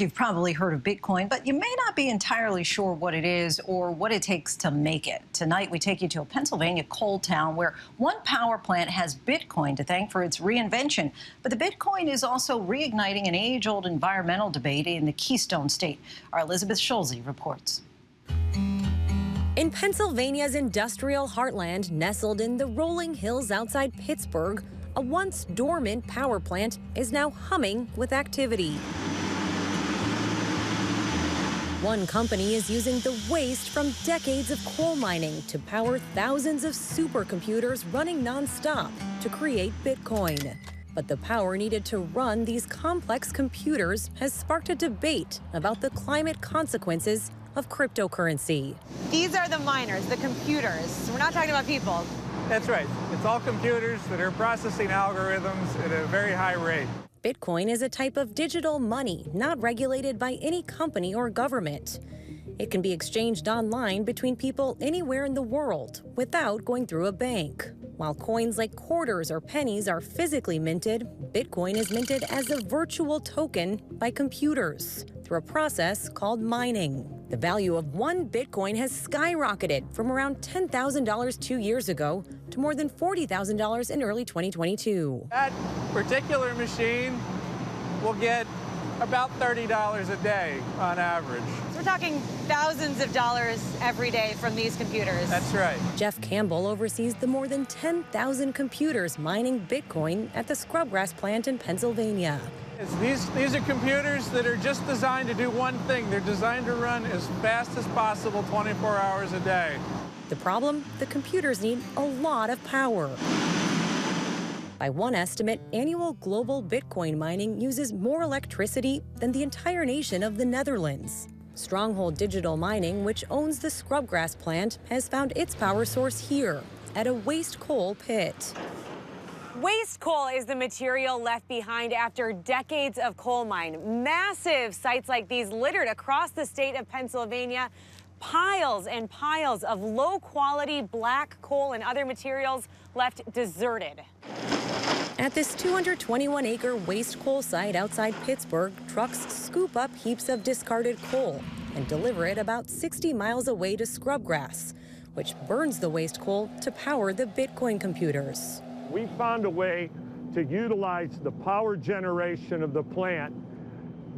You've probably heard of Bitcoin, but you may not be entirely sure what it is or what it takes to make it. Tonight, we take you to a Pennsylvania coal town where one power plant has Bitcoin to thank for its reinvention. But the Bitcoin is also reigniting an age-old environmental debate in the Keystone State. Our Elizabeth Schulze reports. In Pennsylvania's industrial heartland, nestled in the rolling hills outside Pittsburgh, a once dormant power plant is now humming with activity. One company is using the waste from decades of coal mining to power thousands of supercomputers running nonstop to create Bitcoin. But the power needed to run these complex computers has sparked a debate about the climate consequences of cryptocurrency. These are the miners, the computers. We're not talking about people. That's right. It's all computers that are processing algorithms at a very high rate. Bitcoin is a type of digital money not regulated by any company or government. It can be exchanged online between people anywhere in the world without going through a bank. While coins like quarters or pennies are physically minted, Bitcoin is minted as a virtual token by computers through a process called mining. The value of one Bitcoin has skyrocketed from around $10,000 2 years ago to more than $40,000 in early 2022. That particular machine will get about $30 a day on average. So we're talking thousands of dollars every day from these computers. That's right. Jeff Campbell oversees the more than 10,000 computers mining Bitcoin at the Scrubgrass plant in Pennsylvania. These are computers that are just designed to do one thing. They're designed to run as fast as possible 24 hours a day. The problem? The computers need a lot of power. By one estimate, annual global Bitcoin mining uses more electricity than the entire nation of the Netherlands. Stronghold Digital Mining, which owns the Scrubgrass plant, has found its power source here at a waste coal pit. Waste coal is the material left behind after decades of coal mine. Massive sites like these littered across the state of Pennsylvania. Piles and piles of low-quality black coal and other materials left deserted. At this 221-acre waste coal site outside Pittsburgh, trucks scoop up heaps of discarded coal and deliver it about 60 miles away to Scrubgrass, which burns the waste coal to power the Bitcoin computers. We found a way to utilize the power generation of the plant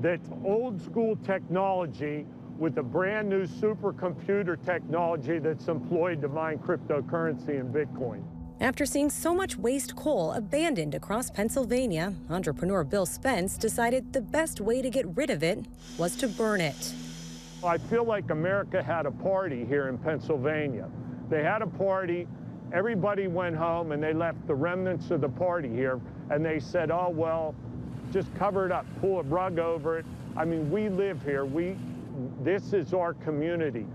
that's old school technology with a brand new supercomputer technology that's employed to mine cryptocurrency and Bitcoin. After seeing so much waste coal abandoned across Pennsylvania, entrepreneur Bill Spence decided the best way to get rid of it was to burn it. I feel like America had a party here in Pennsylvania. They had a party. Everybody went home and they left the remnants of the party here, and they said, oh, well, just cover it up, pull a rug over it. I mean, we live here. This is our community.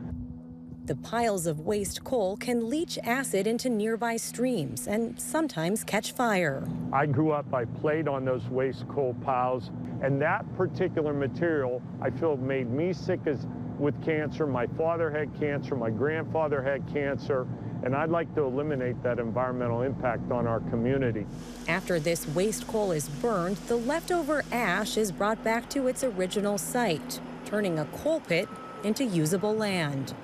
The piles of waste coal can leach acid into nearby streams and sometimes catch fire. I grew up, I played on those waste coal piles, and that particular material, I feel, made me sick with cancer. My father had cancer, my grandfather had cancer, and I'd like to eliminate that environmental impact on our community. After this waste coal is burned, the leftover ash is brought back to its original site, turning a coal pit into usable land.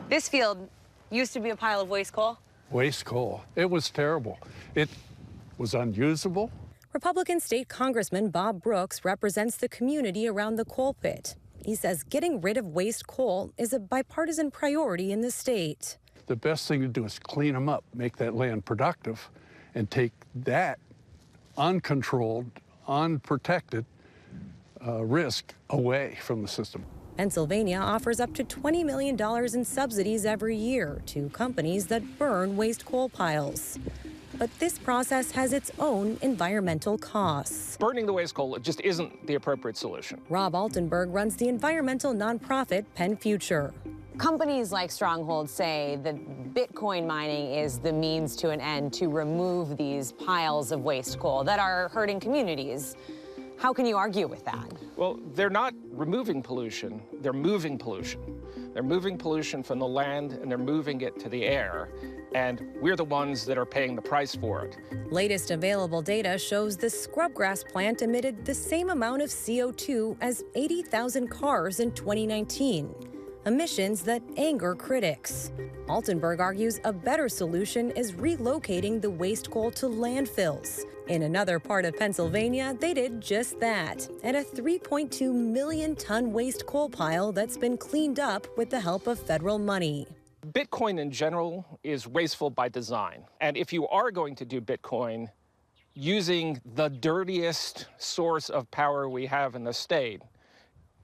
This field used to be a pile of waste coal. Waste coal. It was terrible. It was unusable. Republican State Congressman Bob Brooks represents the community around the coal pit. He says getting rid of waste coal is a bipartisan priority in the state. The best thing to do is clean them up, make that land productive, and take that uncontrolled, unprotected risk away from the system. Pennsylvania offers up to $20 million in subsidies every year to companies that burn waste coal piles. But this process has its own environmental costs. Burning the waste coal just isn't the appropriate solution. Rob Altenberg runs the environmental nonprofit Penn Future. Companies like Stronghold say that Bitcoin mining is the means to an end to remove these piles of waste coal that are hurting communities. How can you argue with that? Well, they're not removing pollution, they're moving pollution. They're moving pollution from the land and they're moving it to the air. And we're the ones that are paying the price for it. Latest available data shows the scrubgrass plant emitted the same amount of CO2 as 80,000 cars in 2019. Emissions that anger critics. Altenberg argues a better solution is relocating the waste coal to landfills. In another part of Pennsylvania, they did just that at a 3.2 million ton waste coal pile that's been cleaned up with the help of federal money. Bitcoin in general is wasteful by design. And if you are going to do Bitcoin using the dirtiest source of power we have in the state,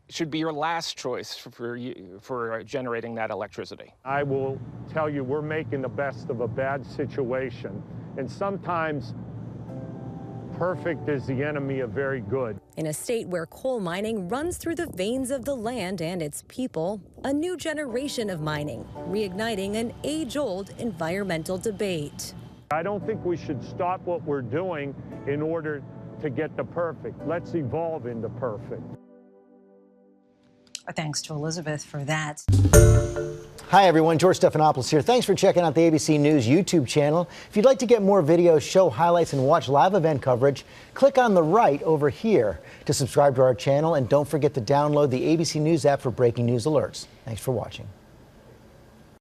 it should be your last choice for generating that electricity. I will tell you, we're making the best of a bad situation. And sometimes perfect is the enemy of very good. In a state where coal mining runs through the veins of the land and its people, a new generation of mining, reigniting an age-old environmental debate. I don't think we should stop what we're doing in order to get the perfect. Let's evolve into perfect. Thanks to Elizabeth for that. Hi, everyone. George Stephanopoulos here. Thanks for checking out the ABC News YouTube channel. If you'd like to get more videos, show highlights, and watch live event coverage, click on the right over here to subscribe to our channel. And don't forget to download the ABC News app for breaking news alerts. Thanks for watching.